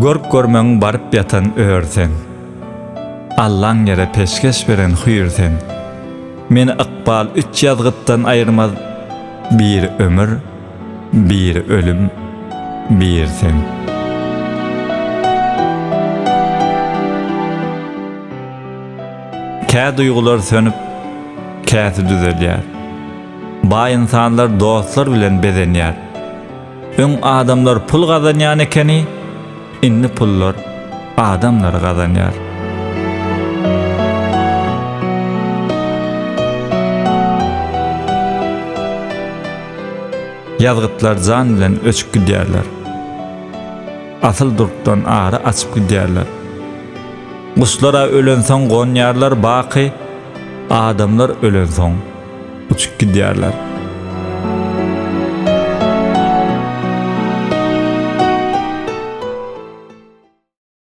Görk görmeň baryp ýatan öýersen. Allaň ýere peşkeş beren hüýürsen. Meni ykbal üç ýazgytdan aýyrmaz. Bir ömür, bir ölüm, bir sen. Kä duýgular sönüp, käsi düzelýär. Ba insanlar dostlar bilen bezenýär. Öň adamlar pul gazanýan ekeni, inni pullar adamlar gazanýar. Ýazgytlar jan bilen öçüp gidýärler. Asyl durkdan ara açyp gidýärler. Guşlara ölen soň gonýarlar baky, adamlar ölen soň uçup gidýärler.